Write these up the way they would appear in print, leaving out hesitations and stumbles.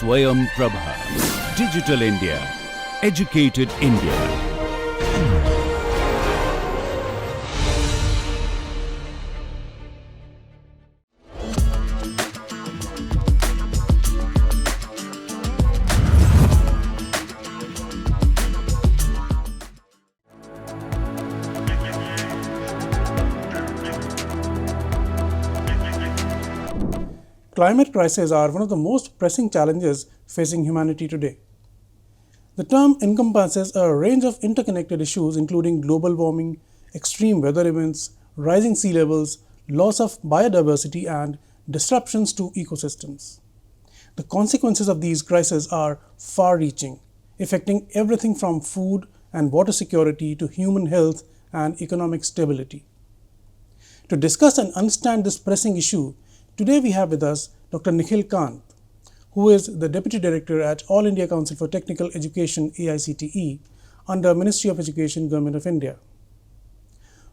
Swayam Prabha. Digital India. Educated India. Climate crises are one of the most pressing challenges facing humanity today. The term encompasses a range of interconnected issues including global warming, extreme weather events, rising sea levels, loss of biodiversity, and disruptions to ecosystems. The consequences of these crises are far-reaching, affecting everything from food and water security to human health and economic stability. To discuss and understand this pressing issue, today we have with us Dr. Nikhil Kant, who is the Deputy Director at All India Council for Technical Education AICTE under Ministry of Education, Government of India.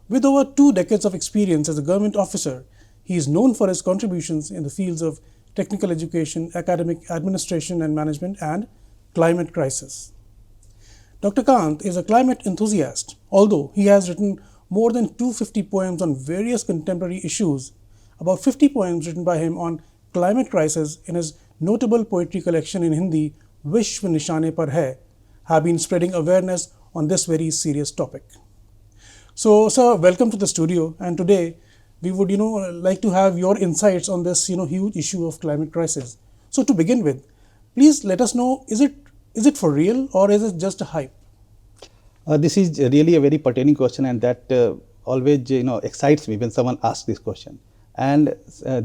With over 2 decades of experience as a government officer, he is known for his contributions in the fields of technical education, academic administration and management, and climate crisis. Dr. Kant is a climate enthusiast, although he has written more than 250 poems on various contemporary issues. About 50 poems written by him on climate crisis in his notable poetry collection in Hindi, Vishwa Nishane Par Hai, have been spreading awareness on this very serious topic. So, sir, welcome to the studio. And today we would, like to have your insights on this, huge issue of climate crisis. So, to begin with, please let us know: is it for real or is it just a hype? This is really a very pertaining question, and that always excites me when someone asks this question. And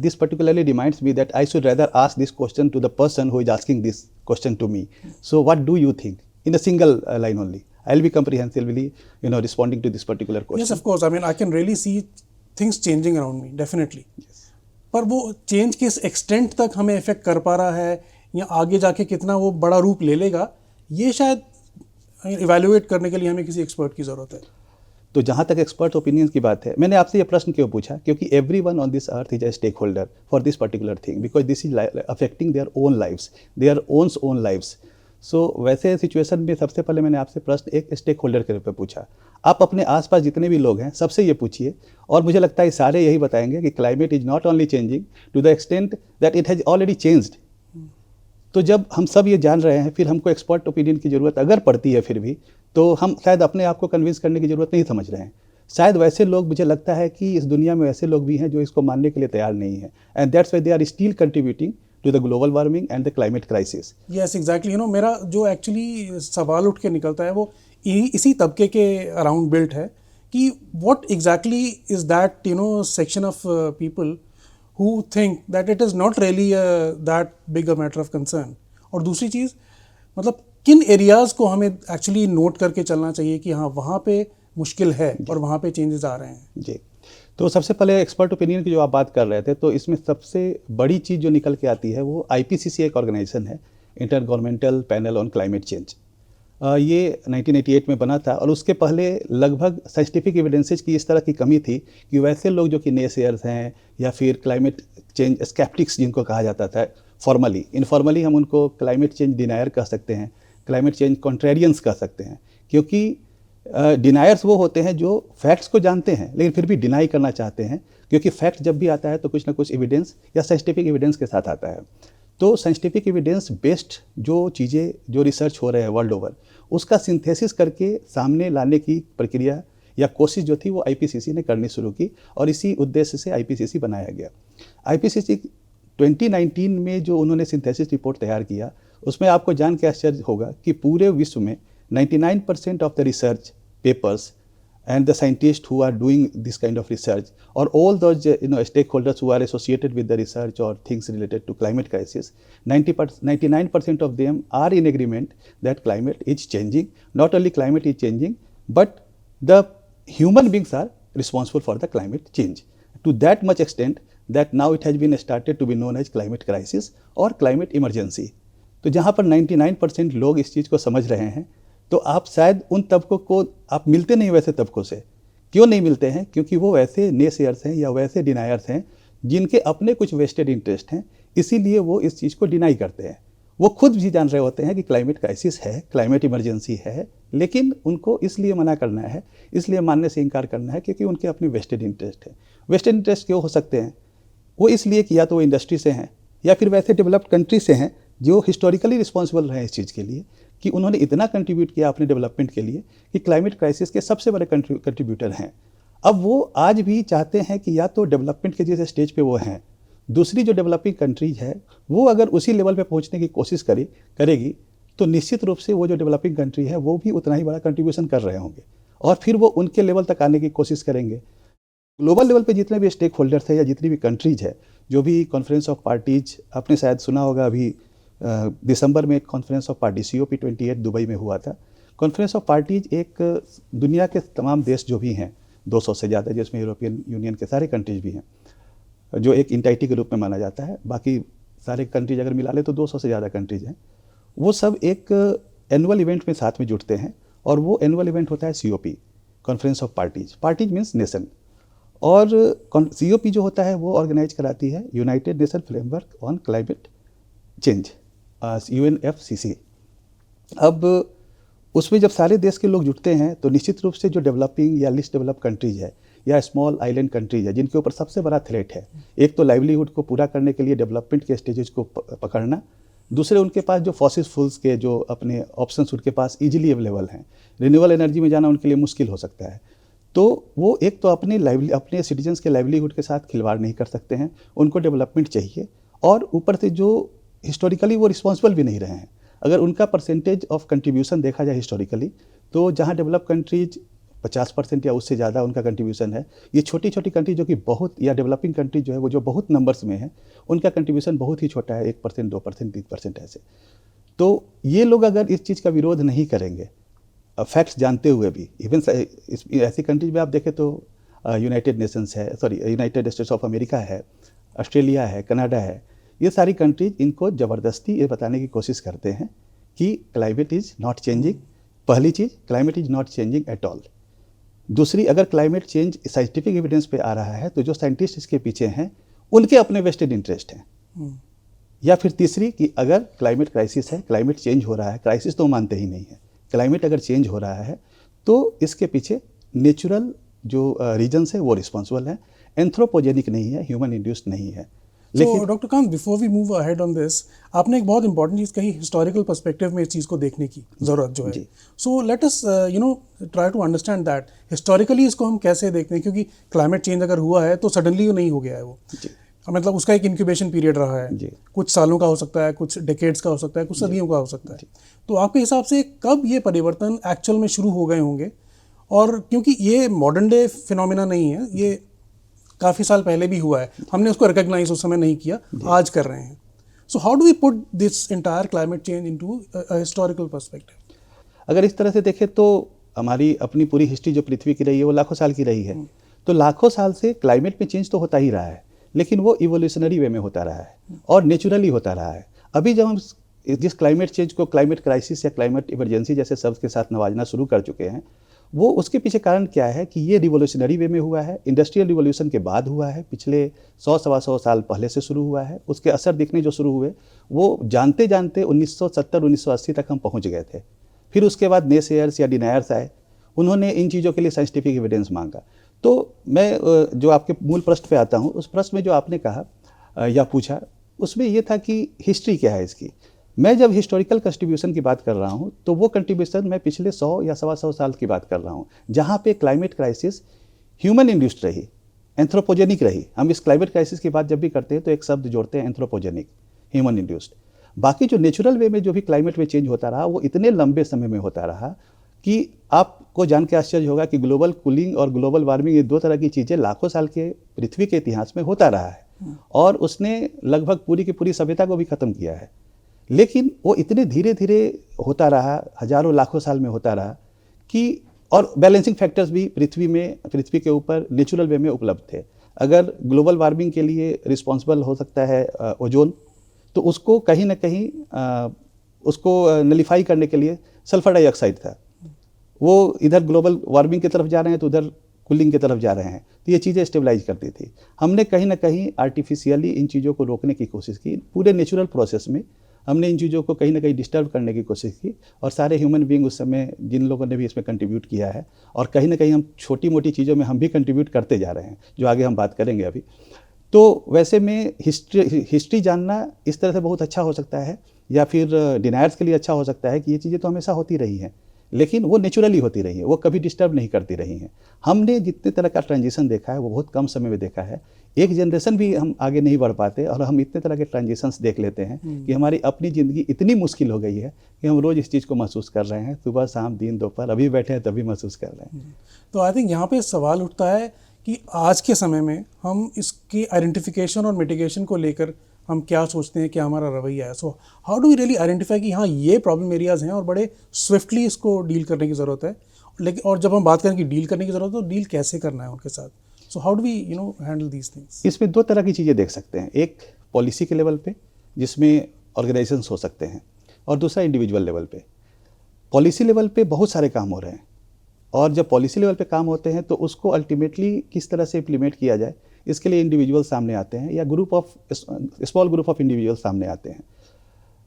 this particularly reminds me that I should rather ask this question to the person who is asking this question to me. So what do you think? In a single line only. I'll be comprehensively, responding to this particular question. Yes, of course. I mean, I can really see things changing around me, definitely. Yes. पर वो change किस extent तक हमें effect कर पा रहा है या आगे जाके कितना वो बड़ा रूप ले लेगा, ये शायद इवैल्यूएट करने के लिए हमें किसी एक्सपर्ट की ज़रूरत है. तो जहाँ तक एक्सपर्ट ओपिनियंस की बात है, मैंने आपसे ये प्रश्न क्यों पूछा? क्योंकि everyone on this earth is a stakeholder for this particular thing, because this is affecting their own lives, their own lives. So वैसे सिचुएशन में सबसे पहले मैंने आपसे प्रश्न एक स्टेक होल्डर के रूप में पूछा. आप अपने आसपास जितने भी लोग हैं सबसे ये पूछिए, और मुझे लगता है सारे यही बताएंगे कि climate is not only changing to the extent that it has already changed. तो जब हम सब ये जान रहे हैं, फिर हमको एक्सपर्ट ओपिनियन की ज़रूरत अगर पड़ती है फिर भी, तो हम शायद अपने आप को कन्विंस करने की ज़रूरत नहीं समझ रहे हैं. शायद वैसे लोग, मुझे लगता है कि इस दुनिया में ऐसे लोग भी हैं जो इसको मानने के लिए तैयार नहीं हैं. And that's why they are still contributing to the global warming and the climate crisis. Yes, exactly. मेरा जो एक्चुअली सवाल उठ के निकलता है वो इसी तबके के अराउंड बिल्ट है कि what exactly is that section of people who think that it is not really that big a matter of concern. और दूसरी चीज़, मतलब किन एरियाज़ को हमें एक्चुअली नोट करके चलना चाहिए कि हाँ वहाँ पे मुश्किल है और वहाँ पे चेंजेस आ रहे हैं. जी, तो सबसे पहले एक्सपर्ट ओपिनियन की जो आप बात कर रहे थे, तो इसमें सबसे बड़ी चीज़ जो निकल के आती है वो IPCC एक ऑर्गेनाइजेशन है, inter governmental panel on climate change. ये 1988 में बना था, और उसके पहले लगभग साइंटिफिक एविडेंसेज की इस तरह की कमी थी कि वैसे लोग जो कि नेसेयर्स हैं या फिर क्लाइमेट चेंज स्केप्टिक्स जिनको कहा जाता था फॉर्मली, इनफॉर्मली हम उनको क्लाइमेट चेंज डिनायर कह सकते हैं, क्लाइमेट चेंज कॉन्ट्रेरियंस कह सकते हैं. क्योंकि डिनायर्स वो होते हैं जो फैक्ट्स को जानते हैं लेकिन फिर भी डिनाई करना चाहते हैं, क्योंकि फैक्ट जब भी आता है तो कुछ ना कुछ एविडेंस या साइंटिफिक एविडेंस के साथ आता है. तो साइंटिफिक एविडेंस बेस्ड जो चीज़ें, जो रिसर्च हो रहे हैं वर्ल्ड ओवर, उसका सिंथेसिस करके सामने लाने की प्रक्रिया या कोशिश जो थी वो IPCC ने करनी शुरू की, और इसी उद्देश्य से IPCC बनाया गया. IPCC 2019 में जो उन्होंने सिंथेसिस रिपोर्ट तैयार किया, उसमें आपको जान के आश्चर्य होगा कि पूरे विश्व में 99% of the research papers and the scientists who are doing this kind of research, or all those stakeholders who are associated with the research or things related to climate crisis, 99% of them are in agreement that climate is changing. Not only climate is changing, but the human beings are responsible for the climate change to that much extent that now it has been started to be known as climate crisis or climate emergency. तो जहाँ पर 99% लोग इस चीज़ को समझ रहे हैं, तो आप शायद उन तबकों को आप मिलते नहीं वैसे तबकों से. क्यों नहीं मिलते हैं? क्योंकि वो वैसे नेसेयर्स हैं या वैसे डिनायर्स हैं जिनके अपने कुछ वेस्टेड इंटरेस्ट हैं, इसीलिए वो इस चीज़ को डिनाई करते हैं. वो खुद भी जान रहे होते हैं कि क्लाइमेट क्राइसिस है, क्लाइमेट इमरजेंसी है, लेकिन उनको इसलिए मना करना है, इसलिए मानने से इनकार करना है क्योंकि उनके अपने वेस्टेड इंटरेस्ट है। वेस्टेड इंटरेस्ट क्यों हो सकते हैं? वो इसलिए कि या तो वो इंडस्ट्री से हैं या फिर वैसे डेवलप्ड कंट्री से हैं जो हिस्टोरिकली रिस्पॉन्सिबल रहे इस चीज़ के लिए कि उन्होंने इतना कंट्रीब्यूट किया अपने डेवलपमेंट के लिए कि क्लाइमेट क्राइसिस के सबसे बड़े कंट्रीब्यूटर हैं। अब वो आज भी चाहते हैं कि या तो डेवलपमेंट के जैसे स्टेज पे वो हैं, दूसरी जो डेवलपिंग कंट्रीज है वो अगर उसी लेवल पे पहुंचने की कोशिश करेगी तो निश्चित रूप से वो जो डेवलपिंग कंट्री है वो भी उतना ही बड़ा कंट्रीब्यूशन कर रहे होंगे और फिर वो उनके लेवल तक आने की कोशिश करेंगे। ग्लोबल लेवल पे जितने भी स्टेक होल्डर्स है या जितनी भी कंट्रीज है, जो भी कॉन्फ्रेंस ऑफ पार्टीज, आपने शायद सुना होगा अभी दिसंबर में एक conference of party COP28 Dubai में हुआ था। कॉन्फ्रेंस ऑफ पार्टीज एक दुनिया के तमाम देश जो भी हैं 200 से ज़्यादा, जिसमें यूरोपियन यूनियन के सारे कंट्रीज भी हैं, जो एक इंटाइटी के रूप में माना जाता है, बाकी सारे कंट्रीज अगर मिला ले तो 200 से ज़्यादा कंट्रीज हैं। वो सब एक एनुअल इवेंट में साथ में जुटते हैं और वो एनुअल इवेंट होता है COP, conference of parties. Parties means nation. और COP जो होता है वो ऑर्गेनाइज कराती है United nation framework on climate change, UNFCCC। अब उसमें जब सारे देश के लोग जुटते हैं तो निश्चित रूप से जो डेवलपिंग या लिस्ट डेवलप कंट्रीज है या स्मॉल आइलैंड कंट्रीज है जिनके ऊपर सबसे बड़ा थ्रेट है, एक तो लाइवलीहुड को पूरा करने के लिए डेवलपमेंट के स्टेजेस को पकड़ना, दूसरे उनके पास जो फॉसिल फ्यूल्स के जो अपने ऑप्शंस उनके पास इजीली अवेलेबल हैं, रिन्यूएबल एनर्जी में जाना उनके लिए मुश्किल हो सकता है। तो वो एक तो अपने सिटीजन्स के लाइवलीहुड के साथ खिलवाड़ नहीं कर सकते हैं, उनको डेवलपमेंट चाहिए, और ऊपर से जो हिस्टोरिकली वो रिस्पॉन्सिबल भी नहीं रहे हैं। अगर उनका परसेंटेज ऑफ कंट्रीब्यूशन देखा जाए हिस्टोरिकली, तो जहाँ डेवलप कंट्रीज 50% या उससे ज़्यादा उनका कंट्रीब्यूशन है, ये छोटी छोटी कंट्री जो कि बहुत, या डेवलपिंग कंट्री जो है वो जो बहुत नंबर्स में है, उनका कंट्रीब्यूशन बहुत ही छोटा है, 1%, 2%, 3% ऐसे। तो ये लोग अगर इस चीज़ का विरोध नहीं करेंगे, फैक्ट्स जानते हुए भी, इवन ऐसी कंट्रीज में आप देखें तो यूनाइटेड नेशंस है, यूनाइटेड स्टेट्स ऑफ अमेरिका है, ऑस्ट्रेलिया है, कनाडा है, ये सारी कंट्रीज इनको ज़बरदस्ती ये बताने की कोशिश करते हैं कि क्लाइमेट इज़ नॉट चेंजिंग। पहली चीज़, climate is not changing at all. दूसरी, अगर क्लाइमेट चेंज साइंटिफिक एविडेंस पे आ रहा है तो जो साइंटिस्ट इसके पीछे हैं उनके अपने वेस्टेड इंटरेस्ट हैं। या फिर तीसरी कि अगर क्लाइमेट क्राइसिस है, क्लाइमेट चेंज हो रहा है, क्राइसिस तो मानते ही नहीं है, क्लाइमेट अगर चेंज हो रहा है तो इसके पीछे नेचुरल जो रीजन्स है वो रिस्पॉन्सिबल है, एंथ्रोपोजेनिक नहीं है, ह्यूमन इंड्यूस्ड नहीं है। लेकिन doctor Kant, before we move ahead on this, आपने एक बहुत इंपॉर्टेंट चीज़ कही, हिस्टोरिकल पर्सपेक्टिव में इस चीज़ को देखने की ज़रूरत जो है। So let us try to understand that historically इसको हम कैसे देखते हैं, क्योंकि क्लाइमेट चेंज अगर हुआ है तो सडनली नहीं हो गया है वो, मतलब उसका एक इंक्यूबेशन पीरियड रहा है, कुछ सालों का हो सकता है, कुछ डेकेड्स का हो सकता है, कुछ सदियों का हो सकता है। तो आपके हिसाब से कब ये परिवर्तन एक्चुअल में शुरू हो गए होंगे? और क्योंकि ये मॉडर्न डे फिनोमिना नहीं है, ये काफ़ी साल पहले भी हुआ है, हमने उसको रिकॉग्नाइज उस समय नहीं किया, आज कर रहे हैं। So how do we put this entire climate change into a historical perspective? अगर इस तरह से देखें तो हमारी अपनी पूरी हिस्ट्री जो पृथ्वी की रही है वो लाखों साल की रही है। तो लाखों साल से क्लाइमेट में चेंज तो होता ही रहा है, लेकिन वो इवोल्यूशनरी वे में होता रहा है और नेचुरली होता रहा है। अभी जब हम जिस क्लाइमेट चेंज को क्लाइमेट क्राइसिस या क्लाइमेट इमरजेंसी जैसे शब्द के साथ नवाजना शुरू कर चुके हैं, वो उसके पीछे कारण क्या है कि ये रिवोल्यूशनरी वे में हुआ है, इंडस्ट्रियल रिवोल्यूशन के बाद हुआ है, पिछले 100-125 साल पहले से शुरू हुआ है। उसके असर दिखने जो शुरू हुए वो जानते जानते 1970-1980 तक हम पहुंच गए थे। फिर उसके बाद नेसेयर्स या डिनायर्स आए, उन्होंने इन चीज़ों के लिए साइंटिफिक एविडेंस मांगा। तो मैं जो आपके मूल प्रश्न पे आता हूँ, उस प्रश्न में जो आपने कहा या पूछा, उसमें ये था कि हिस्ट्री क्या है इसकी। मैं जब हिस्टोरिकल कंट्रीब्यूशन की बात कर रहा हूँ तो वो कंट्रीब्यूशन मैं पिछले 100 या 125 साल की बात कर रहा हूँ, जहाँ पे क्लाइमेट क्राइसिस ह्यूमन इंड्यूस्ड रही, एंथ्रोपोजेनिक रही। हम इस क्लाइमेट क्राइसिस की बात जब भी करते हैं तो एक शब्द जोड़ते हैं, एंथ्रोपोजेनिक, ह्यूमन इंड्यूस्ड। बाकी जो नेचुरल वे में जो भी क्लाइमेट में चेंज होता रहा वो इतने लंबे समय में होता रहा कि आपको जान के आश्चर्य होगा कि ग्लोबल कूलिंग और ग्लोबल वार्मिंग, ये दो तरह की चीज़ें लाखों साल के पृथ्वी के इतिहास में होता रहा है और उसने लगभग पूरी की पूरी सभ्यता को भी ख़त्म किया है। लेकिन वो इतने धीरे धीरे होता रहा, हजारों लाखों साल में होता रहा कि, और बैलेंसिंग फैक्टर्स भी पृथ्वी के ऊपर नेचुरल वे में उपलब्ध थे। अगर ग्लोबल वार्मिंग के लिए रिस्पॉन्सिबल हो सकता है ओजोन, तो उसको कहीं ना कहीं उसको नलीफाई करने के लिए सल्फर डाइऑक्साइड था। वो इधर ग्लोबल वार्मिंग की तरफ जा रहे हैं तो उधर कूलिंग की तरफ जा रहे हैं, तो ये चीज़ें स्टेबलाइज करती थी। हमने कहीं ना कहीं आर्टिफिशियली इन चीज़ों को रोकने की कोशिश की। पूरे नेचुरल प्रोसेस में हमने इन चीज़ों को कहीं ना कहीं डिस्टर्ब करने की कोशिश की, और सारे ह्यूमन बीइंग उस समय जिन लोगों ने भी इसमें कंट्रीब्यूट किया है, और कहीं ना कहीं हम छोटी मोटी चीज़ों में हम भी कंट्रीब्यूट करते जा रहे हैं, जो आगे हम बात करेंगे अभी। तो वैसे में हिस्ट्री जानना इस तरह से बहुत अच्छा हो सकता है, या फिर डिनायर्स के लिए अच्छा हो सकता है कि ये चीज़ें तो हमेशा होती रही हैं, लेकिन वो नेचुरली होती रही है, वो कभी डिस्टर्ब नहीं करती रही हैं। हमने जितने तरह का ट्रांजिशन देखा है वो बहुत कम समय में देखा है। एक जनरेशन भी हम आगे नहीं बढ़ पाते, और हम इतने तरह के ट्रांजिशंस देख लेते हैं कि हमारी अपनी ज़िंदगी इतनी मुश्किल हो गई है कि हम रोज़ इस चीज़ को महसूस कर रहे हैं, सुबह शाम दिन दोपहर, अभी बैठे हैं तभी महसूस कर रहे हैं। तो आई थिंक यहाँ पे सवाल उठता है कि आज के समय में हम इसकी आइडेंटिफिकेशन और मिटिगेशन को लेकर हम क्या सोचते हैं, क्या हमारा रवैया है। So how do we really identify कि हाँ ये प्रॉब्लम एरियाज़ हैं और बड़े स्विफ्टली इसको डील करने की ज़रूरत है। लेकिन और जब हम बात करें कि डील करने की ज़रूरत है, तो डील कैसे करना है उनके साथ। So how do we handle these things. इसमें दो तरह की चीज़ें देख सकते हैं, एक पॉलिसी के लेवल पे जिसमें ऑर्गेनाइजेशंस हो सकते हैं, और दूसरा इंडिविजुअल लेवल पे। पॉलिसी लेवल पे बहुत सारे काम हो रहे हैं, और जब पॉलिसी लेवल पे काम होते हैं तो उसको अल्टीमेटली किस तरह से इम्प्लीमेंट किया जाए, इसके लिए इंडिविजुअल सामने आते हैं, या स्मॉल ग्रुप ऑफ इंडिविजुअल सामने आते हैं।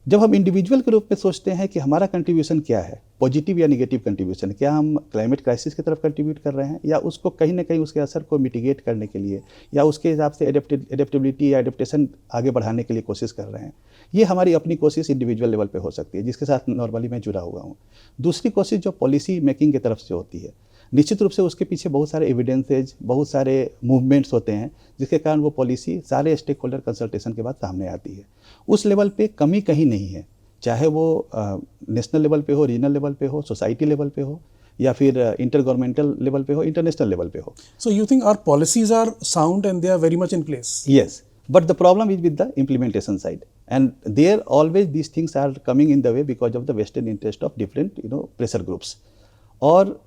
जब हम इंडिविजुअल के रूप में सोचते हैं कि हमारा कंट्रीब्यूशन क्या है, पॉजिटिव या निगेटिव कंट्रीब्यूशन, क्या हम क्लाइमेट क्राइसिस की तरफ कंट्रीब्यूट कर रहे हैं, या उसको कहीं ना कहीं उसके असर को मिटिगेट करने के लिए, या उसके हिसाब से एडेप्टेबिलिटी या एडेप्टेशन आगे बढ़ाने के लिए कोशिश कर रहे हैं। ये हमारी अपनी कोशिश इंडिविजुअल लेवल पे हो सकती है, जिसके साथ नॉर्मली मैं जुड़ा हुआ हूँ। दूसरी कोशिश जो पॉलिसी मेकिंग की तरफ से होती है, निश्चित रूप से उसके पीछे बहुत सारे एविडेंसेज, बहुत सारे मूवमेंट्स होते हैं, जिसके कारण वो पॉलिसी सारे स्टेक होल्डर कंसल्टेशन के बाद सामने आती है। उस लेवल पे कमी कहीं नहीं है, चाहे वो नेशनल लेवल पे हो, रीजनल लेवल पे हो, सोसाइटी लेवल पे हो, या फिर इंटर गवर्नमेंटल लेवल पे हो, इंटरनेशनल लेवल पे हो। So you think our policies are sound and they are very much in place? Yes, but the problem is with the implementation side, and there always these things are coming in the way because of the vested interest of different pressure groups. और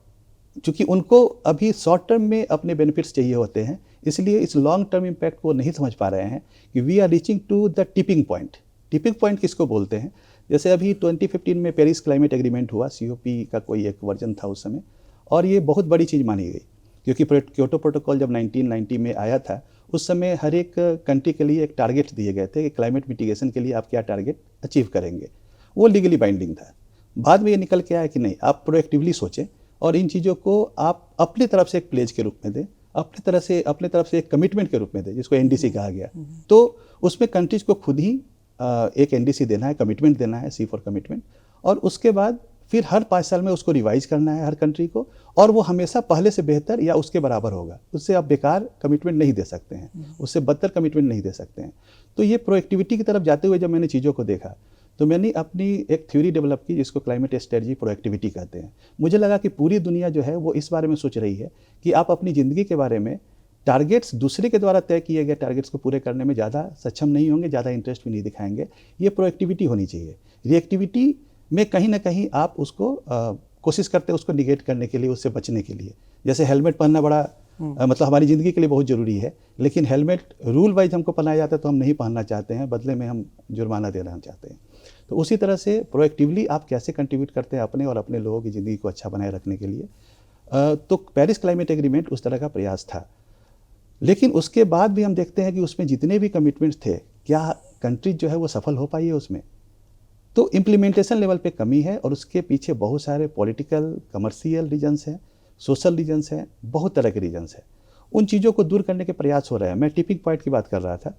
चूँकि उनको अभी short term में अपने benefits चाहिए होते हैं, इसलिए इस लॉन्ग टर्म इम्पैक्ट को नहीं समझ पा रहे हैं कि we are reaching to the tipping point. Tipping point किसको बोलते हैं? जैसे अभी 2015 में पेरिस क्लाइमेट एग्रीमेंट हुआ, COP का कोई एक वर्जन था उस समय, और ये बहुत बड़ी चीज़ मानी गई, क्योंकि क्योटो प्रोटोकॉल जब 1990 में आया था, उस समय हर एक कंट्री के लिए एक टारगेट दिए गए थे कि क्लाइमेट मिटिगेशन के लिए आप क्या टारगेट अचीव करेंगे। वो लीगली बाइंडिंग था। बाद में ये निकल के आया कि नहीं, आप प्रोएक्टिवली सोचें और इन चीज़ों को आप अपनी तरफ से एक प्लेज के रूप में दें, अपनी तरफ से एक कमिटमेंट के रूप में दें, जिसको NDC कहा गया। तो उसमें कंट्रीज़ को खुद ही एक NDC देना है, कमिटमेंट देना है, C फॉर कमिटमेंट, और उसके बाद फिर हर 5 साल में उसको रिवाइज करना है हर कंट्री को, और वो हमेशा पहले से बेहतर या उसके बराबर होगा। उससे आप बेकार कमिटमेंट नहीं दे सकते हैं, उससे बदतर कमिटमेंट नहीं दे सकते हैं। तो ये प्रोएक्टिविटी की तरफ जाते हुए जब मैंने चीज़ों को देखा, तो मैंने अपनी एक थ्योरी डेवलप की, जिसको क्लाइमेट स्ट्रेटजी प्रोएक्टिविटी कहते हैं। मुझे लगा कि पूरी दुनिया जो है वो इस बारे में सोच रही है कि आप अपनी ज़िंदगी के बारे में टारगेट्स, दूसरे के द्वारा तय किए गए टारगेट्स को पूरे करने में ज़्यादा सक्षम नहीं होंगे, ज़्यादा इंटरेस्ट भी नहीं दिखाएंगे। ये प्रोएक्टिविटी होनी चाहिए। रिएक्टिविटी में कहीं ना कहीं आप उसको कोशिश करते हैं उसको निगेट करने के लिए, उससे बचने के लिए। जैसे हेलमेट पहनना बड़ा मतलब हमारी ज़िंदगी के लिए बहुत ज़रूरी है, लेकिन हेलमेट रूल वाइज हमको पहनाया जाता है तो हम नहीं पहनना चाहते हैं, बदले में हम जुर्माना देना चाहते हैं। तो उसी तरह से प्रोएक्टिवली आप कैसे कंट्रीब्यूट करते हैं अपने और अपने लोगों की ज़िंदगी को अच्छा बनाए रखने के लिए। तो पेरिस क्लाइमेट एग्रीमेंट उस तरह का प्रयास था, लेकिन उसके बाद भी हम देखते हैं कि उसमें जितने भी कमिटमेंट्स थे, क्या कंट्रीज जो है वो सफल हो पाई है उसमें? तो इम्प्लीमेंटेशन लेवल पे कमी है, और उसके पीछे बहुत सारे पॉलिटिकल, कमर्शियल रीजन्स हैं, सोशल रीजन्स हैं, बहुत तरह के रीजन्स हैं। उन चीज़ों को दूर करने के प्रयास हो रहे हैं। मैं टिपिंग पॉइंट की बात कर रहा था,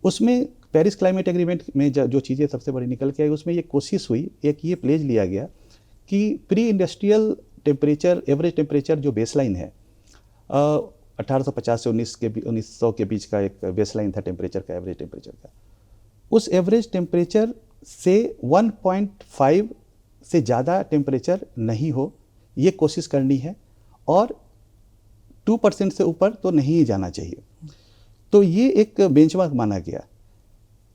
उसमें पेरिस क्लाइमेट एग्रीमेंट में जो चीज़ें सबसे बड़ी निकल के आई, उसमें ये कोशिश हुई, एक ये प्लेज लिया गया कि pre industrial temperature, average temperature जो बेसलाइन है, 1850 से 1900 के बीच का एक बेसलाइन था टेम्परेचर का, एवरेज टेम्परेचर का। उस एवरेज टेम्परेचर से 1.5 से ज़्यादा टेम्परेचर नहीं हो, ये कोशिश करनी है, और 2% से ऊपर तो नहीं जाना चाहिए। तो ये एक बेंचमार्क माना गया,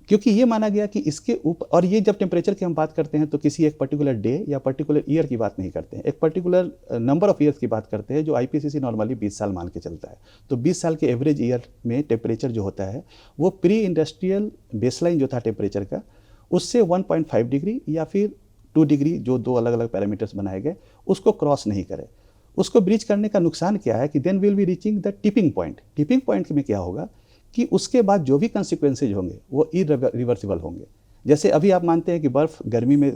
क्योंकि ये माना गया कि इसके ऊपर, और ये जब टेम्परेचर की हम बात करते हैं तो किसी एक पर्टिकुलर डे या पर्टिकुलर ईयर की बात नहीं करते हैं, एक पर्टिकुलर नंबर ऑफ ईयर्स की बात करते हैं, जो IPCC नॉर्मली 20 साल मान के चलता है। तो 20 साल के एवरेज ईयर में टेम्परेचर जो होता है वो प्री इंडस्ट्रियल बेसलाइन जो था टेम्परेचर का, उससे 1.5 डिग्री या फिर 2 डिग्री, जो दो अलग अलग पैरामीटर्स बनाए गए, उसको क्रॉस नहीं करे। उसको ब्रीच करने का नुकसान क्या है कि then will be reaching the tipping point. Tipping point में क्या होगा कि उसके बाद जो भी कंसिक्वेंसेज होंगे वो इरिवर्सिबल होंगे। जैसे अभी आप मानते हैं कि बर्फ़ गर्मी में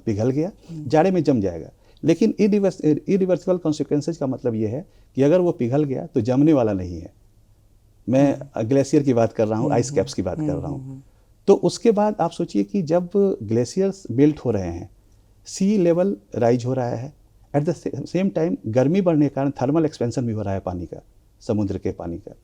पिघल गया, जाड़े में जम जाएगा, लेकिन इरिवर्सिबल कॉन्सिक्वेंसेज का मतलब ये है कि अगर वो पिघल गया तो जमने वाला नहीं है। मैं ग्लेशियर की बात कर रहा हूँ, आइस कैप्स की बात कर रहा हूँ। तो उसके बाद आप सोचिए कि जब ग्लेशियर्स मेल्ट हो रहे हैं, सी लेवल राइज हो रहा है, एट द सेम टाइम गर्मी बढ़ने के कारण थर्मल एक्सपेंशन भी हो रहा है पानी का, समुद्र के पानी का।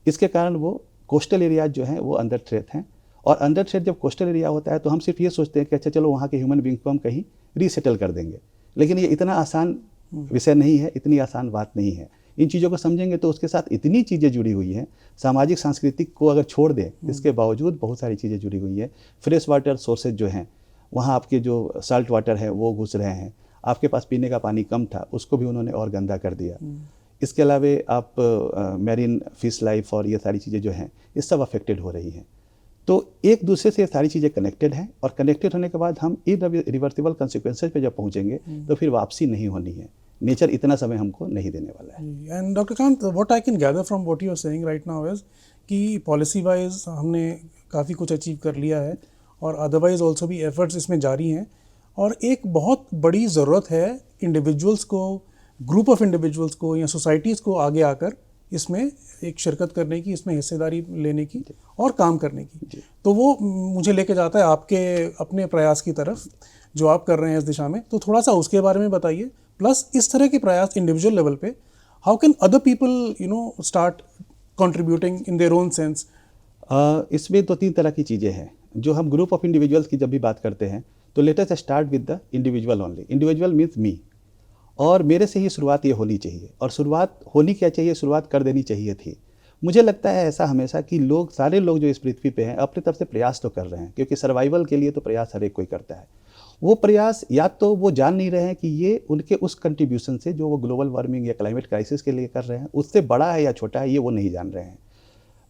इसके कारण वो कोस्टल एरियाज जो हैं वो अंडर थ्रेट हैं, और अंडर थ्रेट जब कोस्टल एरिया होता है तो हम सिर्फ ये सोचते हैं कि अच्छा चलो वहाँ के ह्यूमन बींग को हम कहीं रीसेटल कर देंगे, लेकिन ये इतना आसान विषय नहीं है, इतनी आसान बात नहीं है। इन चीज़ों को समझेंगे तो उसके साथ इतनी चीज़ें जुड़ी हुई हैं, सामाजिक सांस्कृतिक को अगर छोड़ दें, इसके बावजूद बहुत सारी चीज़ें जुड़ी हुई हैं। फ्रेश वाटर सोर्सेज जो हैं, वहाँ आपके जो साल्ट वाटर है वो घुस रहे हैं, आपके पास पीने का पानी कम था उसको भी उन्होंने और गंदा कर दिया। इसके अलावा आप मैरीन फिश लाइफ और ये सारी चीज़ें जो हैं ये सब अफेक्टेड हो रही हैं। तो एक दूसरे से ये सारी चीज़ें कनेक्टेड हैं, और कनेक्टेड होने के बाद हम इरिवर्सिबल कंसिक्वेंसेज पे जब पहुँचेंगे तो फिर वापसी नहीं होनी है। नेचर इतना समय हमको नहीं देने वाला है। And doctor Kant, what I can gather from what you are saying right now is कि पॉलिसी वाइज हमने काफ़ी कुछ अचीव कर लिया है, और अदरवाइज ऑल्सो भी एफर्ट्स इसमें जारी हैं, और एक बहुत बड़ी ज़रूरत है इंडिविजुअल्स को, ग्रुप ऑफ इंडिविजुअल्स को या सोसाइटीज़ को आगे आकर इसमें एक शिरकत करने की, इसमें हिस्सेदारी लेने की और काम करने की। तो वो मुझे लेके जाता है आपके अपने प्रयास की तरफ जो आप कर रहे हैं इस दिशा में। तो थोड़ा सा उसके बारे में बताइए, प्लस इस तरह के प्रयास इंडिविजुअल लेवल पे how can other people start contributing in their own sense. इसमें तो 3 तरह की चीज़ें हैं। जो हम ग्रुप ऑफ इंडिविजुअल्स की जब भी बात करते हैं तो let us start with the individual only. Individual means me, और मेरे से ही शुरुआत ये होनी चाहिए, और शुरुआत होनी क्या चाहिए, शुरुआत कर देनी चाहिए थी। मुझे लगता है ऐसा हमेशा कि सारे लोग जो इस पृथ्वी पे हैं अपनी तरफ से प्रयास तो कर रहे हैं, क्योंकि सर्वाइवल के लिए तो प्रयास हर एक कोई करता है। वो प्रयास या तो वो जान नहीं रहे हैं कि ये उनके उस कंट्रीब्यूशन से जो वो ग्लोबल वार्मिंग या क्लाइमेट क्राइसिस के लिए कर रहे हैं उससे बड़ा है या छोटा है, ये वो नहीं जान रहे हैं।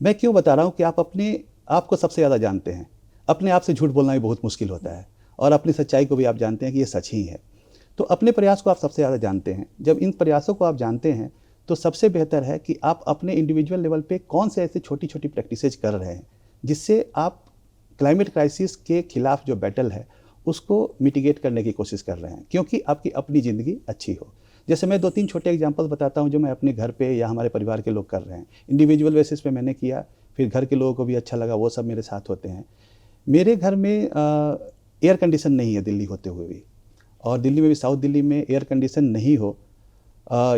मैं क्यों बता रहा हूँ कि आप अपने आप को सबसे ज़्यादा जानते हैं, अपने आप से झूठ बोलना भी बहुत मुश्किल होता है, और अपनी सच्चाई को भी आप जानते हैं कि ये सच ही है। तो अपने प्रयास को आप सबसे ज़्यादा जानते हैं। जब इन प्रयासों को आप जानते हैं तो सबसे बेहतर है कि आप अपने इंडिविजुअल लेवल पे कौन से ऐसे छोटी छोटी प्रैक्टिसेज कर रहे हैं जिससे आप क्लाइमेट क्राइसिस के खिलाफ जो बैटल है उसको मिटिगेट करने की कोशिश कर रहे हैं, क्योंकि आपकी अपनी ज़िंदगी अच्छी हो। जैसे मैं 2-3 छोटे एग्जांपल्स बताता हूं जो मैं अपने घर पे या हमारे परिवार के लोग कर रहे हैं। इंडिविजुअल बेसिस पे मैंने किया, फिर घर के लोगों को भी अच्छा लगा, वो सब मेरे साथ होते हैं। मेरे घर में एयर कंडीशन नहीं है दिल्ली होते हुए भी, और दिल्ली में भी, साउथ दिल्ली में एयर कंडीशन नहीं हो,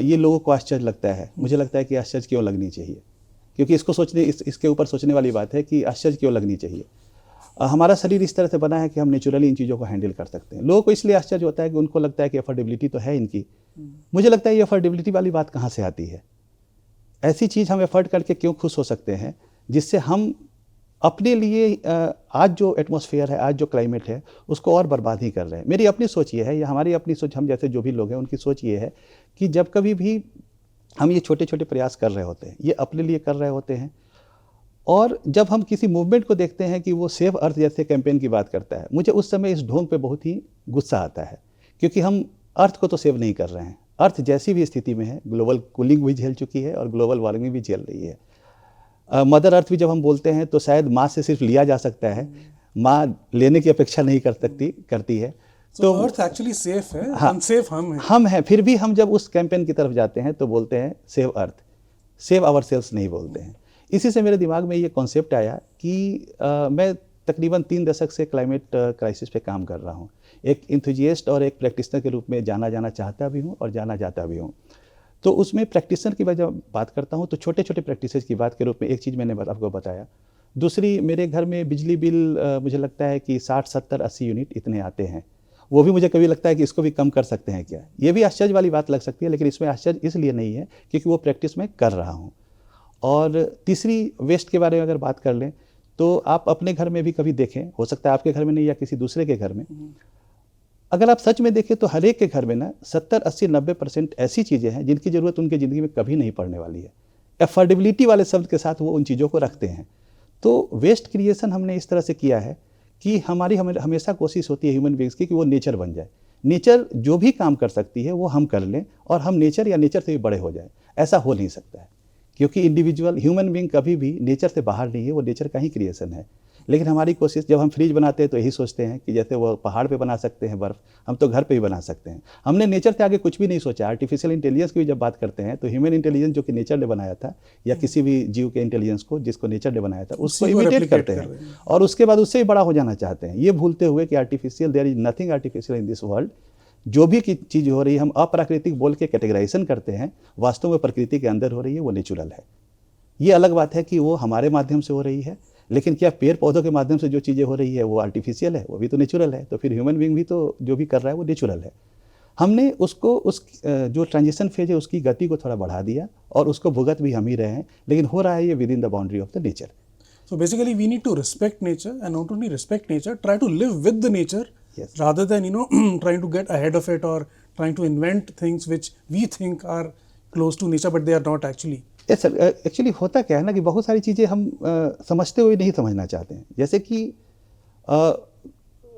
ये लोगों को आश्चर्य लगता है। मुझे लगता है कि आश्चर्य क्यों लगनी चाहिए, क्योंकि इसको सोचने इसके ऊपर सोचने वाली बात है कि आश्चर्य क्यों लगनी चाहिए। हमारा शरीर इस तरह से बना है कि हम नेचुरली इन चीज़ों को हैंडल कर सकते हैं। लोगों को इसलिए आश्चर्य होता है कि उनको लगता है कि अफोर्डेबिलिटी तो है इनकी। मुझे लगता है ये अफोर्डेबिलिटी वाली बात कहाँ से आती है? ऐसी चीज़ हम एफर्ट करके क्यों खुश हो सकते हैं जिससे हम अपने लिए आज जो एटमॉस्फेयर है, आज जो क्लाइमेट है, उसको और बर्बाद ही कर रहे हैं। मेरी अपनी सोच ये है, या हमारी अपनी सोच, हम जैसे जो भी लोग हैं उनकी सोच ये है कि जब कभी भी हम ये छोटे छोटे प्रयास कर रहे होते हैं, ये अपने लिए कर रहे होते हैं, और जब हम किसी मूवमेंट को देखते हैं कि वो सेव अर्थ जैसे कैंपेन की बात करता है, मुझे उस समय इस ढोंग पे बहुत ही गुस्सा आता है, क्योंकि हम अर्थ को तो सेव नहीं कर रहे हैं। अर्थ जैसी भी स्थिति में है, ग्लोबल कूलिंग भी झेल चुकी है और ग्लोबल वार्मिंग भी झेल रही है। मदर अर्थ भी जब हम बोलते हैं तो शायद माँ से सिर्फ लिया जा सकता है, माँ लेने की अपेक्षा नहीं करती है। तो अर्थ एक्चुअली सेफ है, हाँ, अनसेफ हम हैं। फिर भी हम जब उस कैंपेन की तरफ जाते हैं तो बोलते हैं save earth, save ourselves नहीं बोलते हैं। इसी से मेरे दिमाग में ये कॉन्सेप्ट आया कि मैं तकरीबन 3 दशक से क्लाइमेट क्राइसिस पे काम कर रहा हूँ। एक इंथुजिएस्ट और एक प्रैक्टिशनर के रूप में जाना चाहता भी हूँ और जाना जाता भी हूँ। तो उसमें प्रैक्टिशनर की जब बात करता हूँ तो छोटे छोटे प्रैक्टिसेस की बात के रूप में एक चीज़ मैंने आपको बताया। दूसरी, मेरे घर में बिजली बिल मुझे लगता है कि 60, 70, 80 यूनिट इतने आते हैं। वो भी मुझे कभी लगता है कि इसको भी कम कर सकते हैं क्या। ये भी आश्चर्य वाली बात लग सकती है, लेकिन इसमें आश्चर्य इसलिए नहीं है क्योंकि वो प्रैक्टिस मैं कर रहा हूँ। और तीसरी, वेस्ट के बारे में अगर बात कर लें तो आप अपने घर में भी कभी देखें, हो सकता है आपके घर में नहीं या किसी दूसरे के घर में, अगर आप सच में देखें तो हर एक के घर में ना 70, 80, 90% ऐसी चीज़ें हैं जिनकी ज़रूरत उनकी ज़िंदगी में कभी नहीं पड़ने वाली है। एफोर्डेबिलिटी वाले शब्द के साथ वो उन चीज़ों को रखते हैं। तो वेस्ट क्रिएशन हमने इस तरह से किया है कि हमारी हमेशा कोशिश होती है ह्यूमन बींग्स की कि वो नेचर बन जाए। नेचर जो भी काम कर सकती है वो हम कर लें और हम नेचर या नेचर से भी बड़े हो जाए। ऐसा हो नहीं सकता है, क्योंकि इंडिविजुअल ह्यूमन बींग कभी भी नेचर से बाहर नहीं है, वो नेचर का ही क्रिएशन है। लेकिन हमारी कोशिश, जब हम फ्रिज बनाते हैं तो यही सोचते हैं कि जैसे वो पहाड़ पे बना सकते हैं बर्फ़, हम तो घर पे ही बना सकते हैं। हमने नेचर से आगे कुछ भी नहीं सोचा। आर्टिफिशियल इंटेलिजेंस की भी जब बात करते हैं तो ह्यूमन इंटेलिजेंस जो कि नेचर ने बनाया था, या किसी भी जीव के इंटेलिजेंस को जिसको नेचर ने बनाया था, उसको उसी को इमिटेट replicate करते कर हैं रहे हैं। और उसके बाद उससे ही बड़ा हो जाना चाहते हैं, ये भूलते हुए कि artificial, there is nothing artificial in this world. जो भी चीज़ हो रही है हम अप्राकृतिक बोल के कैटेगराइजेशन करते हैं, वास्तव में प्रकृति के अंदर हो रही है वो नेचुरल है। ये अलग बात है कि वो हमारे माध्यम से हो रही है, लेकिन क्या पेड़ पौधों के माध्यम से जो चीज़ें हो रही है वो आर्टिफिशियल है? वो भी तो नेचुरल है। तो फिर ह्यूमन बीइंग भी तो जो भी कर रहा है वो नेचुरल है। हमने उसको उस जो ट्रांजिशन फेज है उसकी गति को थोड़ा बढ़ा दिया और उसको भुगत भी हम ही रहे हैं, लेकिन हो रहा है ये with in the boundary of the nature. So basically, we need to respect nature, and not only respect nature, try to live with the nature, Yes. rather than trying to get ahead of it or trying to invent things which we think are close to nature, but they are not actually. Yes sir, actually होता क्या है ना कि बहुत सारी चीज़ें हम समझते हुए नहीं समझना चाहते हैं। जैसे कि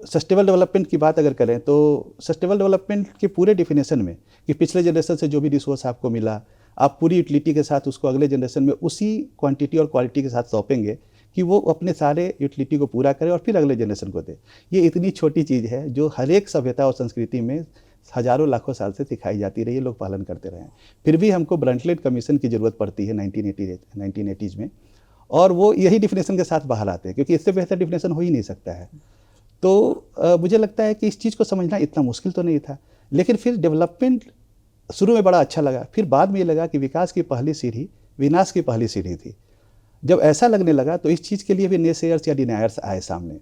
सस्टेनेबल डेवलपमेंट की बात अगर करें तो सस्टेनेबल डेवलपमेंट के पूरे डिफिनेशन में कि पिछले जनरेशन से जो भी रिसोर्स आपको मिला, आप पूरी यूटिलिटी के साथ उसको अगले जनरेशन में उसी क्वांटिटी और क्वालिटी के साथ सौंपेंगे कि वो अपने सारे यूटिलिटी को पूरा करे और फिर अगले जनरेशन को दे। ये इतनी छोटी चीज़ है जो हर एक सभ्यता और संस्कृति में हजारों लाखों साल से सिखाई जाती रही है, लोग पालन करते रहे हैं। फिर भी हमको ब्रंटलेट कमीशन की ज़रूरत पड़ती है 1980s में, और वो यही डिफिनेशन के साथ बाहर आते हैं, क्योंकि इससे बेहतर डिफिनेशन हो ही नहीं सकता है। तो मुझे लगता है कि इस चीज़ को समझना इतना मुश्किल तो नहीं था, लेकिन फिर डेवलपमेंट शुरू में बड़ा अच्छा लगा, फिर बाद में ये लगा कि विकास की पहली सीढ़ी विनाश की पहली सीढ़ी थी। जब ऐसा लगने लगा तो इस चीज़ के लिए भी नेसेयर्स या डिनायर्स आए सामने।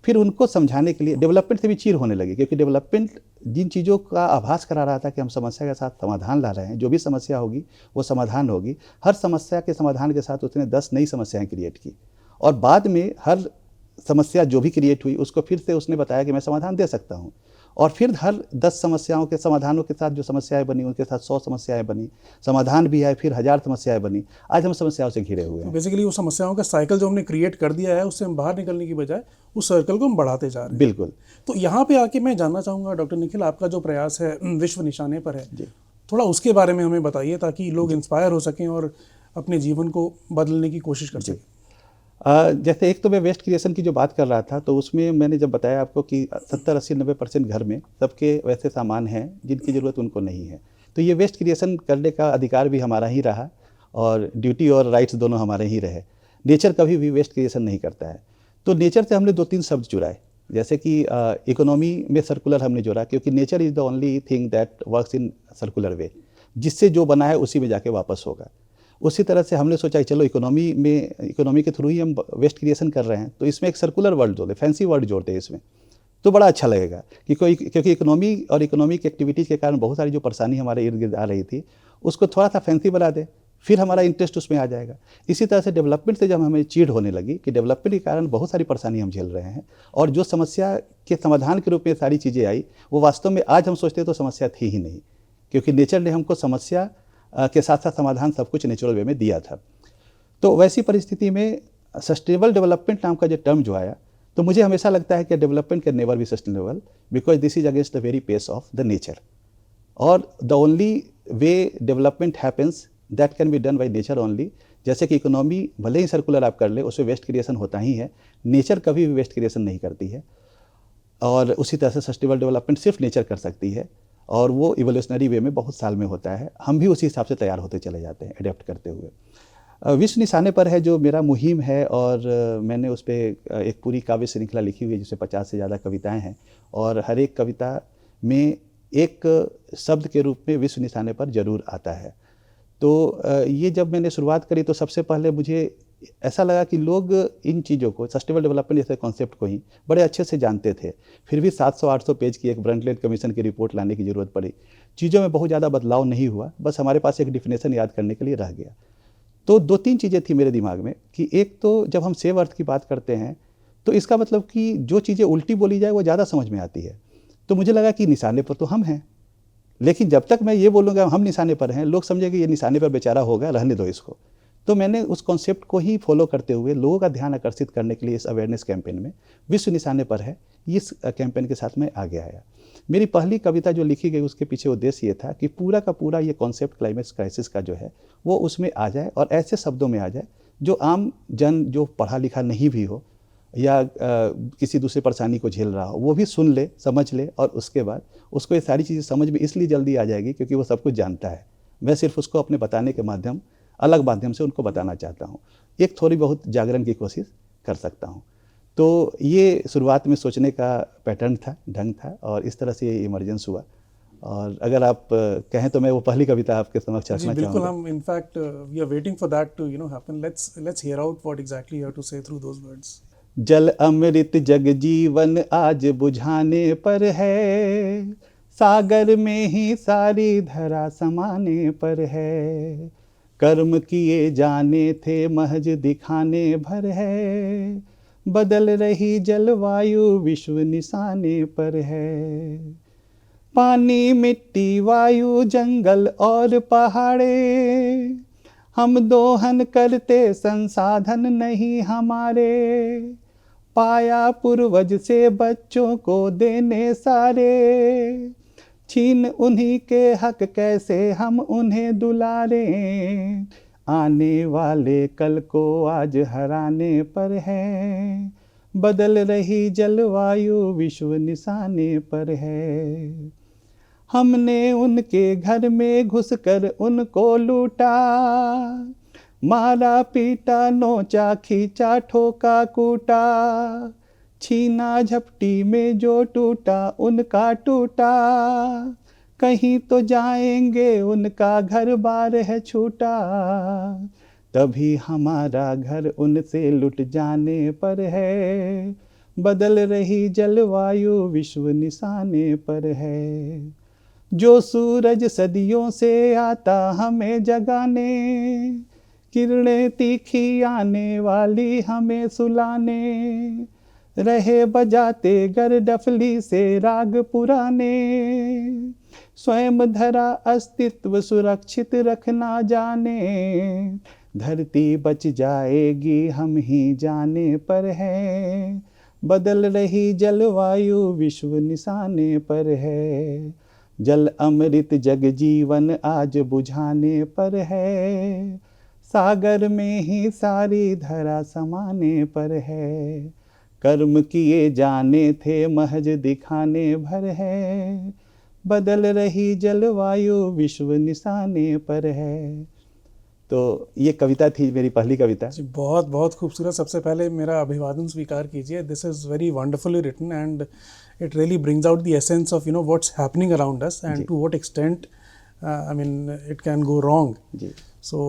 फिर उनको समझाने के लिए डेवलपमेंट से भी चीर होने लगी, क्योंकि डेवलपमेंट जिन चीज़ों का आभास करा रहा था कि हम समस्या के साथ समाधान ला रहे हैं, जो भी समस्या होगी वो समाधान होगी, हर समस्या के समाधान के साथ उसने 10 नई समस्याएं क्रिएट की, और बाद में हर समस्या जो भी क्रिएट हुई उसको फिर से उसने बताया कि मैं समाधान दे सकता हूँ, और फिर हर 10 समस्याओं के समाधानों के साथ जो समस्याएं बनी उनके साथ 100 समस्याएं बनी, समाधान भी आए, फिर 1000 समस्याएं बनी। आज हम समस्याओं से घिरे हुए तो हैं। बेसिकली वो समस्याओं का साइकिल जो हमने क्रिएट कर दिया है उससे हम बाहर निकलने की बजाय उस सर्कल को हम बढ़ाते जा रहे हैं। बिल्कुल। तो यहाँ पे आके मैं जानना चाहूँगा डॉक्टर निखिल, आपका जो प्रयास है विश्व निशाने पर है, थोड़ा उसके बारे में हमें बताइए ताकि लोग इंस्पायर हो सकें और अपने जीवन को बदलने की कोशिश कर सकें। जैसे एक तो मैं वेस्ट क्रिएशन की जो बात कर रहा था, तो उसमें मैंने जब बताया आपको कि 70-80-90% घर में सबके वैसे सामान हैं जिनकी ज़रूरत उनको नहीं है, तो ये वेस्ट क्रिएशन करने का अधिकार भी हमारा ही रहा और ड्यूटी और राइट्स दोनों हमारे ही रहे। नेचर कभी भी वेस्ट क्रिएशन नहीं करता है, तो नेचर से हमने 2-3 शब्द जुड़ाए, जैसे कि इकोनॉमी में सर्कुलर हमने जोड़ा, क्योंकि nature is the only thing that works in circular way, जिससे जो बना है उसी में जाके वापस होगा। उसी तरह से हमने सोचा कि चलो इकोनॉमी के थ्रू ही हम वेस्ट क्रिएशन कर रहे हैं, तो इसमें एक सर्कुलर वर्ड जोड़े, फैंसी वर्ड जोड़ते हैं इसमें, तो बड़ा अच्छा लगेगा कि क्योंकि इकोनॉमी और इकोनॉमिक एक्टिविटीज़ के कारण बहुत सारी जो परेशानी हमारे इर्द गिर्द आ रही थी उसको थोड़ा सा फैंसी बना दे, फिर हमारा इंटरेस्ट उसमें आ जाएगा। इसी तरह से डेवलपमेंट से जब हमें चीड़ होने लगी कि डेवलपमेंट के कारण बहुत सारी परेशानी हम झेल रहे हैं, और जो समस्या के समाधान के रूप में सारी चीज़ें आई वो वास्तव में आज हम सोचते तो समस्या थी ही नहीं, क्योंकि नेचर ने हमको समस्या के साथ साथ समाधान सब कुछ नेचुरल वे में दिया था। तो वैसी परिस्थिति में सस्टेनेबल डेवलपमेंट नाम का जो टर्म जो आया, तो मुझे हमेशा लगता है कि development can never be sustainable because this is against the very pace of the nature, और the only way development happens that can be done by nature only. जैसे कि इकोनॉमी भले ही सर्कुलर आप कर ले, उसमें वेस्ट क्रिएशन होता ही है, नेचर कभी भी वेस्ट क्रिएशन नहीं करती है, और उसी तरह से सस्टेनेबल डेवलपमेंट सिर्फ नेचर कर सकती है, और वो इवोल्यूशनरी वे में बहुत साल में होता है। हम भी उसी हिसाब से तैयार होते चले जाते हैं एडेप्ट करते हुए। विश्व निशाने पर है जो मेरा मुहिम है, और मैंने उस पर एक पूरी काव्य श्रृंखला लिखी हुई है जिसमें 50 से ज़्यादा कविताएं हैं, और हर एक कविता में एक शब्द के रूप में विश्व निशाने पर जरूर आता है। तो ये जब मैंने शुरुआत करी तो सबसे पहले मुझे ऐसा लगा कि लोग इन चीज़ों को, सस्टेनेबल डेवलपमेंट जैसे कॉन्सेप्ट को ही बड़े अच्छे से जानते थे, फिर भी 700-800 पेज की एक ब्रंटलेट कमीशन की रिपोर्ट लाने की ज़रूरत पड़ी। चीज़ों में बहुत ज़्यादा बदलाव नहीं हुआ, बस हमारे पास एक डिफिनेशन याद करने के लिए रह गया। तो 2-3 चीज़ें थी मेरे दिमाग में कि एक तो जब हम सेव अर्थ की बात करते हैं तो इसका मतलब कि जो चीज़ें उल्टी बोली जाए वो ज़्यादा समझ में आती है। तो मुझे लगा कि निशाने पर तो हम हैं, लेकिन जब तक मैं ये बोलूँगा हम निशाने पर हैं, लोग समझेंगे ये निशाने पर बेचारा होगा, रहने दो इसको। तो मैंने उस कॉन्सेप्ट को ही फॉलो करते हुए लोगों का ध्यान आकर्षित करने के लिए इस अवेयरनेस कैंपेन में विश्व निशाने पर है, इस कैंपेन के साथ मैं आगे आया। मेरी पहली कविता जो लिखी गई उसके पीछे उद्देश्य ये था कि पूरा का पूरा ये कॉन्सेप्ट क्लाइमेट क्राइसिस का जो है वो उसमें आ जाए, और ऐसे शब्दों में आ जाए जो आम जन जो पढ़ा लिखा नहीं भी हो या किसी दूसरी परेशानी को झेल रहा हो, वो भी सुन ले, समझ ले, और उसके बाद उसको ये सारी चीज़ें समझ में इसलिए जल्दी आ जाएगी क्योंकि वो सब कुछ जानता है। मैं सिर्फ उसको अपने बताने के माध्यम, अलग माध्यम से उनको बताना चाहता हूँ। एक थोड़ी बहुत जागरण की कोशिश कर सकता हूँ। तो ये शुरुआत में सोचने का पैटर्न था, ढंग था, और इस तरह से ये इमर्जेंस हुआ। और अगर आप कहें तो मैं वो पहली कविता आपके समक्ष रखना बिल्कुल, चाहूँगा। हम in fact we are waiting for that to happen. Let's hear out what exactly you have to say through those words. जल अमृत जग जीवन आज बुझाने पर है, सागर में ही सारी धरा समाने पर है। कर्म किए जाने थे महज दिखाने भर है, बदल रही जलवायु विश्व निशाने पर है। पानी मिट्टी वायु जंगल और पहाड़े, हम दोहन करते संसाधन नहीं हमारे। पाया पूर्वज से बच्चों को देने सारे, छीन उन्हीं के हक कैसे हम उन्हें दुलारे। आने वाले कल को आज हराने पर है, बदल रही जलवायु विश्व निशाने पर है। हमने उनके घर में घुसकर उनको लूटा, मारा पीटा नोचा खींचा ठोका कूटा। छीना झपटी में जो टूटा उनका टूटा, कहीं तो जाएंगे उनका घर बार है छूटा। तभी हमारा घर उनसे लुट जाने पर है, बदल रही जलवायु विश्व निशाने पर है। जो सूरज सदियों से आता हमें जगाने, किरणें तीखी आने वाली हमें सुलाने। रहे बजाते गर डफली से राग पुराने, स्वयं धरा अस्तित्व सुरक्षित रखना जाने। धरती बच जाएगी हम ही जाने पर है, बदल रही जलवायु विश्व निशाने पर है। जल अमृत जग जीवन आज बुझाने पर है, सागर में ही सारी धरा समाने पर है। कर्म किए जाने थे महज दिखाने भर है, बदल रही जलवायु विश्व निशाने पर है। तो ये कविता थी, मेरी पहली कविता। जी, बहुत बहुत खूबसूरत। सबसे पहले मेरा अभिवादन स्वीकार कीजिए। This is very wonderfully written and it really brings out the essence of what's happening around us and to what extent it can go wrong. जी. So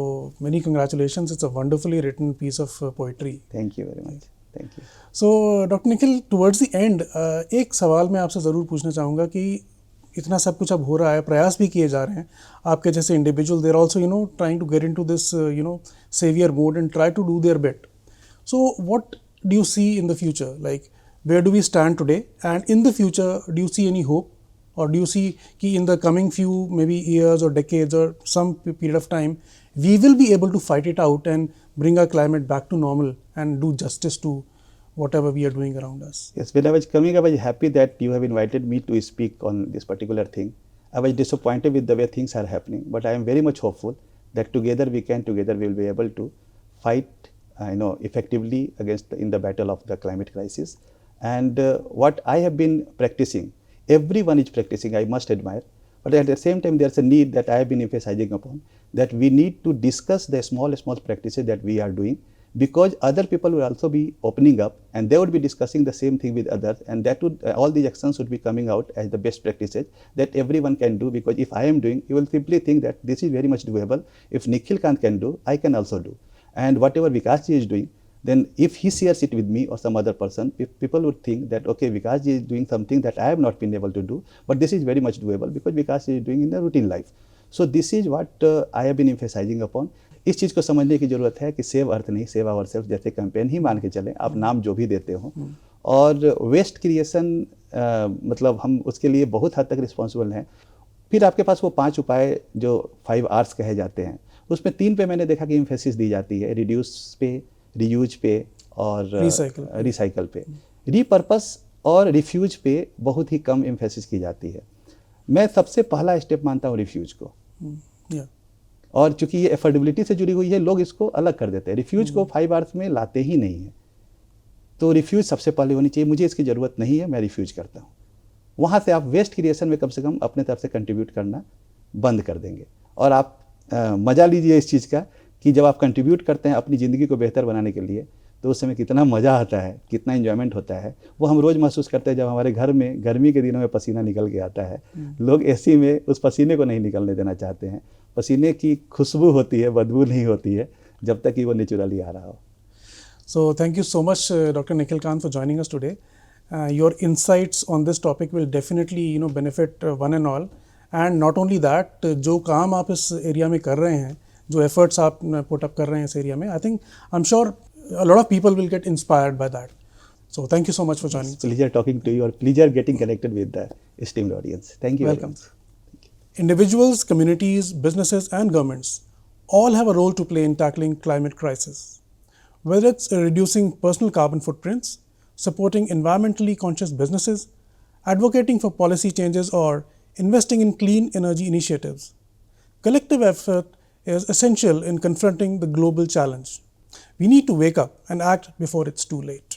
many congratulations. It's a wonderfully written piece of poetry. Thank you very much. Thank you. So Dr. Nikhil, towards the end एक सवाल मैं आपसे ज़रूर पूछना चाहूँगा कि इतना सब कुछ अब हो रहा है, प्रयास भी किए जा रहे हैं आपके जैसे individual, there also trying to get into this savior mode and try to do their bit. So what do you see in the future? Like, where do we stand today, and in the future do you see any hope, or do you see कि in the coming few maybe years or decades or some period of time we will be able to fight it out and bring our climate back to normal and do justice to whatever we are doing around us? Yes, when I was coming, I was happy that you have invited me to speak on this particular thing. I was disappointed with the way things are happening, but I am very much hopeful that together we will be able to fight effectively in the battle of the climate crisis. And what I have been practicing, everyone is practicing, I must admire, but at the same time there's a need that I have been emphasizing upon, that we need to discuss the small practices that we are doing, because other people will also be opening up and they would be discussing the same thing with others, and that would all these actions would be coming out as the best practices that everyone can do. Because if I am doing, you will simply think that this is very much doable. If Nikhil Kant can do, I can also do. And whatever Vikas ji is doing, then if he shares it with me or some other person, if people would think that okay, Vikas ji is doing something that I have not been able to do, but this is very much doable because Vikas ji is doing in the routine life. So this is what I have been emphasizing upon. इस चीज़ को समझने की ज़रूरत है कि save earth नहीं, save our self जैसे campaign ही मान के चलें, आप नाम जो भी देते हो। और वेस्ट क्रिएशन मतलब हम उसके लिए बहुत हद तक रिस्पॉन्सिबल हैं। फिर आपके पास वो 5 उपाय जो 5 Rs कहे जाते हैं, उसमें 3 पे मैंने देखा कि एम्फेसिस दी जाती है, रिड्यूस पे, रीयूज पे और रिसाइकल पे। रीपर्पस और रिफ्यूज पे बहुत ही कम एम्फेसिस की जाती है। मैं सबसे पहला स्टेप मानता हूँ रिफ्यूज को। और चूंकि ये एफोर्डेबिलिटी से जुड़ी हुई है, लोग इसको अलग कर देते हैं, रिफ्यूज को 5 Rs में लाते ही नहीं है। तो रिफ्यूज सबसे पहले होनी चाहिए, मुझे इसकी ज़रूरत नहीं है, मैं रिफ्यूज करता हूँ। वहाँ से आप वेस्ट क्रिएशन में कम से कम अपने तरफ से कंट्रीब्यूट करना बंद कर देंगे। और आप मज़ा लीजिए इस चीज़ का कि जब आप कंट्रीब्यूट करते हैं अपनी ज़िंदगी को बेहतर बनाने के लिए, तो उस समय कितना मज़ा आता है, कितना इन्जॉयमेंट होता है, वो हम रोज़ महसूस करते हैं जब हमारे घर में गर्मी के दिनों में पसीना निकल के आता है। लोग एसी में उस पसीने को नहीं निकलने देना चाहते हैं। पसीने की खुशबू होती है, बदबू नहीं होती है, जब तक कि वो नेचुरली आ रहा हो। So thank you so much, Dr. Nikhil Kant, for joining us today. Your insights on this topic will definitely, benefit one and all. And not only that, जो काम आप इस एरिया में कर रहे हैं, जो efforts आप put up कर रहे हैं इस एरिया में, I think I'm sure a lot of people will get inspired by that. So thank you so much for joining. It's pleasure talking to you, or pleasure getting connected with the esteemed audience. Thank you. Welcome. Individuals, communities, businesses, and governments all have a role to play in tackling climate crisis. Whether it's reducing personal carbon footprints, supporting environmentally conscious businesses, advocating for policy changes, or investing in clean energy initiatives, collective effort is essential in confronting the global challenge. We need to wake up and act before it's too late.